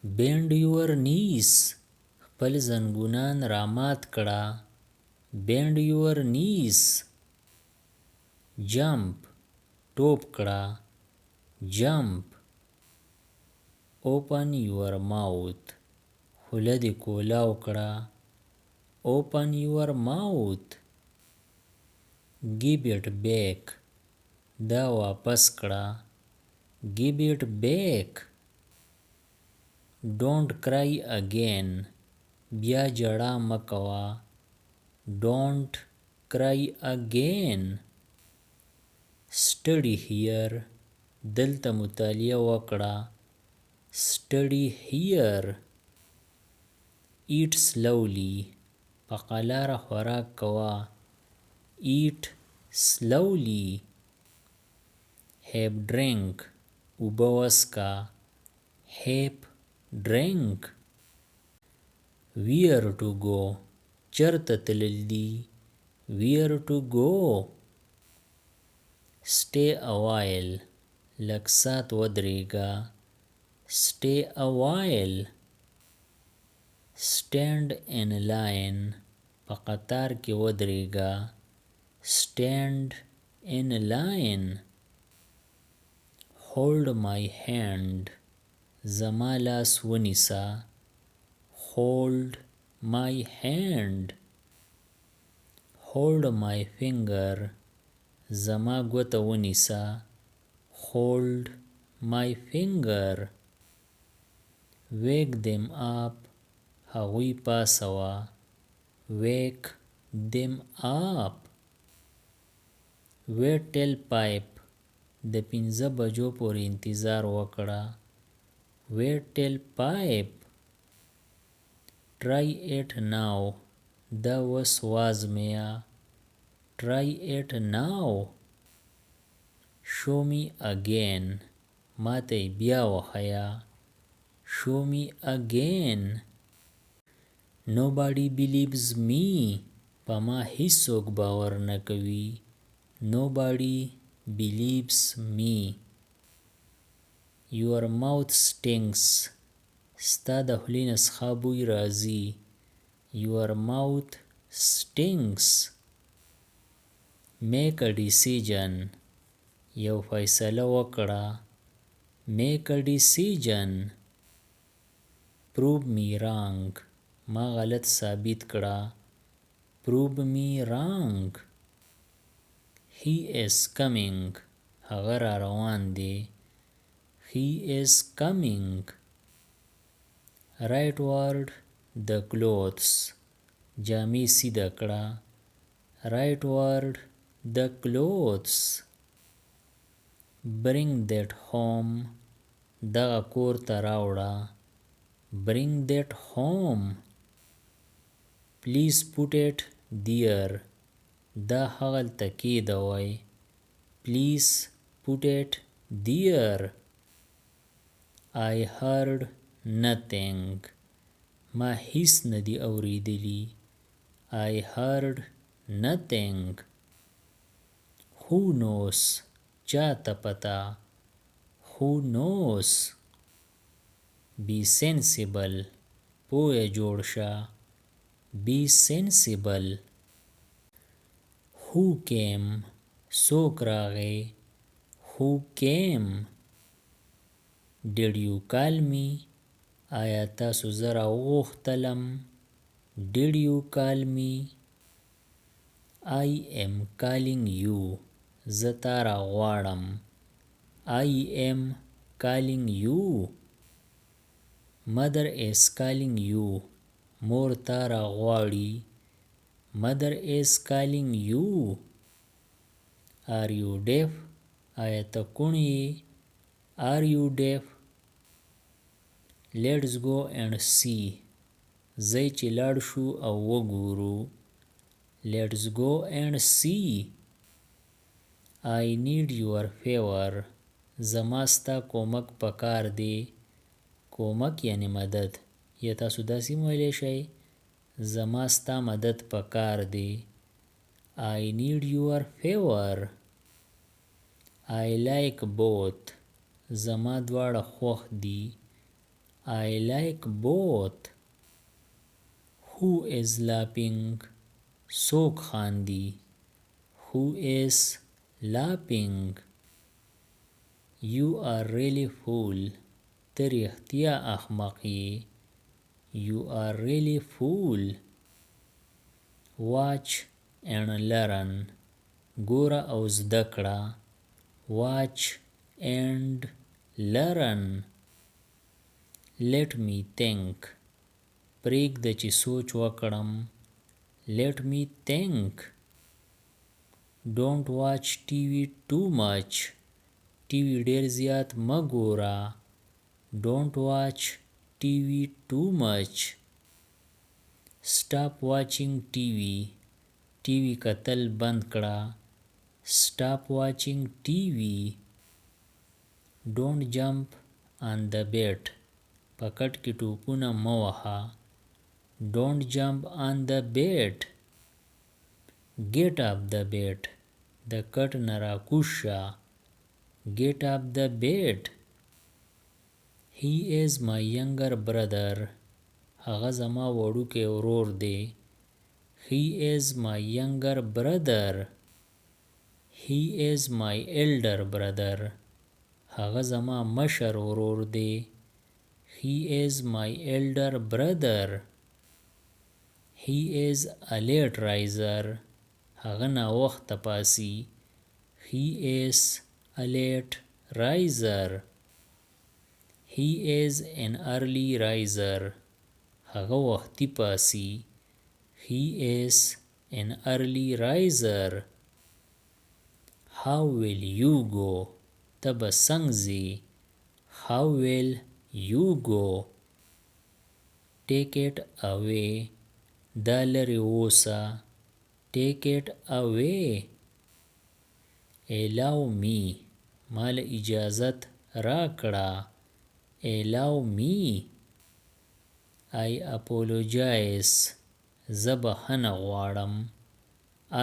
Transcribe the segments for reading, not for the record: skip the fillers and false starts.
bend your knees خپل زنګونان رامات کړه bend your knees jump ټوپ کړه jump open your mouth خوله دې کولاو کړه open your mouth give it back دا واپس کړه give it back don't cry again بیا جړا مکوا don't cry again study here دلته مطالعه وکړه study here eat slowly په قلاره خوراک کوا eat slowly have drink اوبه وڅښه have drink where to go چرته تلل دي where to go stay a while لږ ساعت ودرېږه stay a while stand in line په قطار کې ودرېږه stand in line hold my hand زما لاس ونیسه hold my hand hold my finger زما ګوته ونیسه hold my finger wake them up هغوی پاسوه wake them up wait till 5 د 5 بجو پورې انتظار وکړه wait till 5 try it now دا وس وازمیا try it now show me again ماته بیا وخیا show me again nobody believes me په ما هیڅوک باور نه کوي nobody believes me your mouth stinks ستا د خولې نه څخه بوی راځي your mouth stinks make a decision یو فیصله وکړه make a decision prove me wrong ما غلط ثابت کړه prove me wrong he is coming هغه را روان دی he is coming rightward the clothes جامې سیده کړه rightward the clothes bring that home دغه کور ته راوړه bring that home please put it there دا هغلته کېږدوئ please put it there I heard nothing ما هیڅ ندی اوریدلی I heard nothing who knows چاته پتا who knows be sensible پوه جوړ شه be sensible who came څوک راغی who came did you call me آیا تاسو زه راوغوښتلم did you call me I am calling you زه تا راغواړم I am calling you mother is calling you مور تا راغواړي mother is calling you are you deaf آیا ته کوڼ یې are you deaf let's go and see ځئ چې لاړ شو او وګورو let's go and see I need your favor زما ستا کومک پکار دی کومک یعنی مدد یا تاسو داسې ویلی شئ زما ستا مدد پکار دی I need your favor I like both زما دواړه خوښ دي I like both. Who is laughing? څوک خاندي. Who is laughing? You are really fool. ته رښتیا احمق یې. You are really fool. Watch and learn. ګوره او زده کړه. Watch and learn. Let me think. پرېږده چې سوچ وکړم. Let me think. Don't watch TV too much. TV ډېر زیات مه ګوره. Don't watch TV too much. Stop watching TV. TV کتل بند کړه. Stop watching TV. Don't jump on the bed. په کټ کې ټوپونه مه وهه. Don't jump on the bed. Get up the bed. د کټ نه راکوز شه. Get up the bed. He is my younger brother. هغه زما وړوکی ورور دی. He is my younger brother. He is my elder brother. هغه زما مشر ورور دی. He is my elder brother. He is a late riser. هغه ناوخته پاڅي. He is a late riser. He is an early riser. هغه وختي پاڅي. He is an early riser. How will you go? ته به څنګه ځې. How will you go? Take it away. دا لرې اوسه. Take it away. Allow me. مال اجازت راکړه. Allow me. I apologize. زه بخښنه غواړم.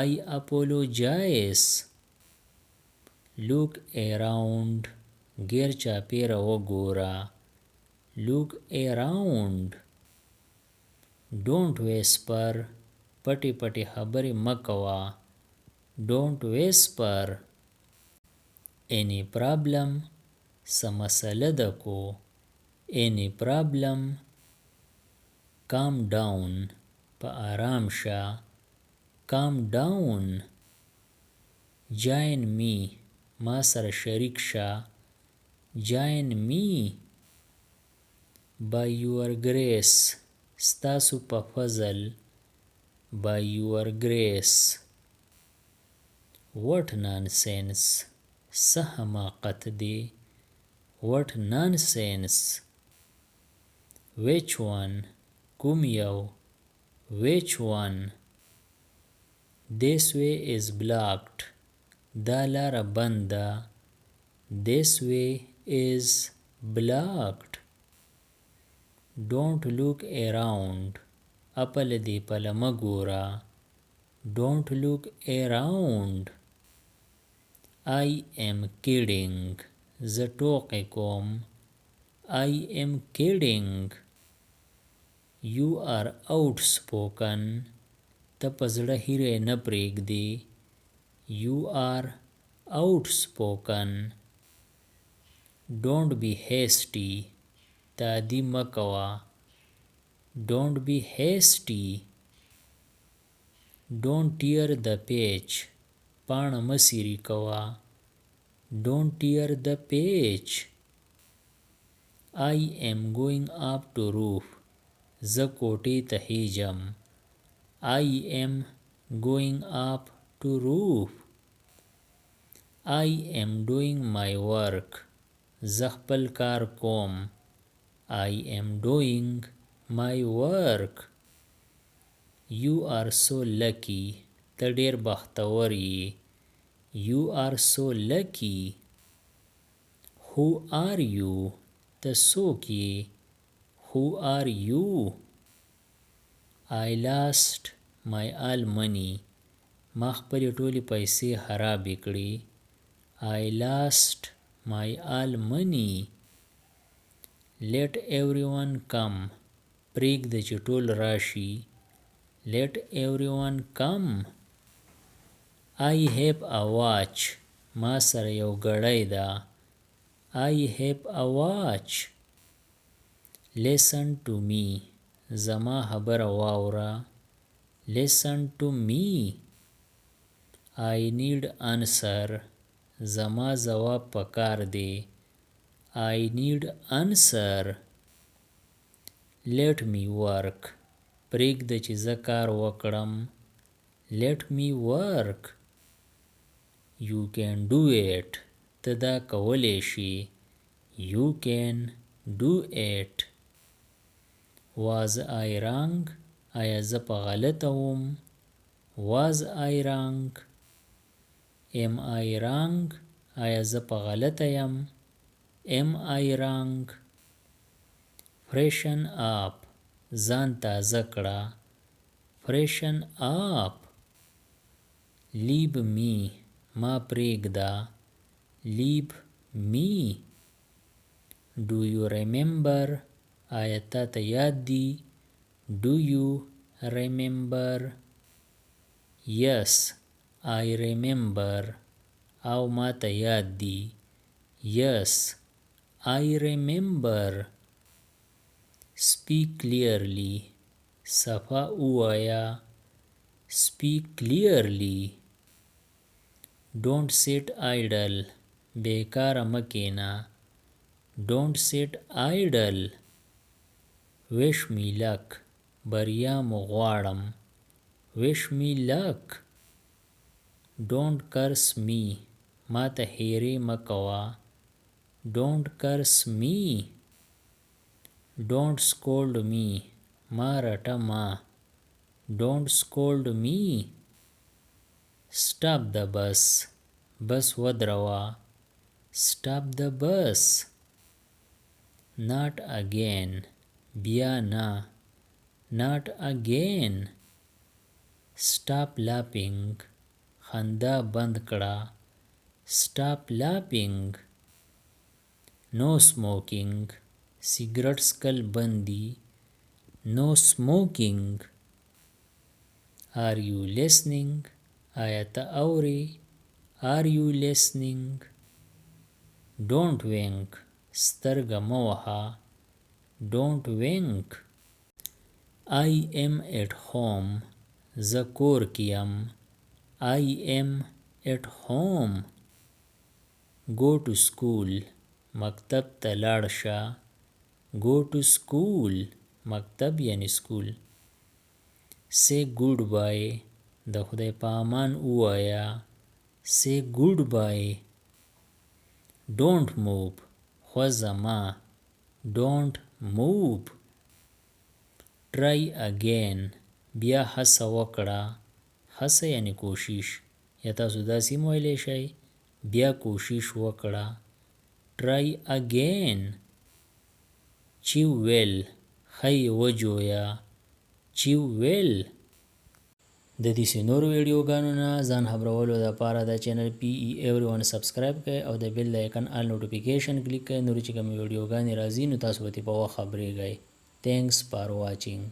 I apologize. Look around. غیر چاپیره وګوره. Look around. Don't whisper. پټې پټې خبرې مه کوه. Don't whisper. Any problem. څه مسله ده کو. Any problem. Calm down. په آرام شه. Calm down. Join me. ما سره شریک شه. Join me. By your grace. ستاسو په فضل. By your grace. What nonsense. څه حماقت دی. What nonsense. Which one. کوم یو. Which one. This way is blocked. دا لاره بند ده. This way is blocked. Don't look around. اپل دی پله مه ګوره. Don't look around. I am kidding. زه ټوقې کوم. I am kidding. You are outspoken. ته په زړه هیرې نه پرېږدې. You are outspoken. Don't be hasty. تعدي مه کوه. Don't be hasty. Don't tear the page. پاڼه مه څیرې کوه. Don't tear the page. I am going up to roof. زه کوټې ته خیژم. I am going up to roof. I am doing my work. زه خپل کار کوم. I am doing my work. You are so lucky. ته ډېر بختور یې. You are so lucky. Who are you? ته څوک یې. Who are you? I lost my all money. ما خپلې ټولې پیسې خرابې کړې. I lost my all money. let everyone come پرېږده چې ټول راشي let everyone come I have a watch ما سره یو ګړۍ ده I have a watch listen to me زما خبره واوره listen to me I need answer زما ځواب پکار دی I need answer let me work پرېږده چې زه کار وکړم let me work you can do it ته دا کولی شي you can do it was I wrong آیا زه په غلطه وم was I wrong am I wrong آیا زه په غلطه یم am I wrong freshen up ځان تازه کړه freshen up leave me ما پرېږده leave me do you remember آیا تا ته یاد دی do you remember yes I remember او ما ته یاد دی yes I remember speak clearly صفا ووایه speak clearly don't sit idle بیکاره مه کښېنه don't sit idle wish me luck بریا مو غواړم wish me luck don't curse me ما ته هېرې مه کوه don't curse me don't scold me ما رټه ما don't scold me stop the bus بس ودروه stop the bus not again بیا نه not again stop laughing خندا بند کړه stop laughing no smoking سیګرټ څکل بند دي no smoking are you listening آیا ته اورې are you listening don't wink سترګه مه وهه don't wink I am at home زه کور کې یم I am at home go to school مکتب ته لاړ شه go to school مکتب یعنی سکول say goodbye د خدای په امان ووایه say goodbye don't move خوځه مه don't move try again بیا هڅه وکړه هڅه یعنی کوشش یا تاسو داسې هم ویلی شئ بیا کوشش وکړه try again chew well ښه یې وجویه chew well د دې نورو ویډیوګانو نه ځان خبرولو دپاره دا چینل everyone سبسکرایب کړئ او د بیل د آیکن آل نوټیفیکیشن کلیک کړئ نورې چې کومې ویډیوګانې راځي نو تاسو به ترې په وخت خبریږئ thanks for watching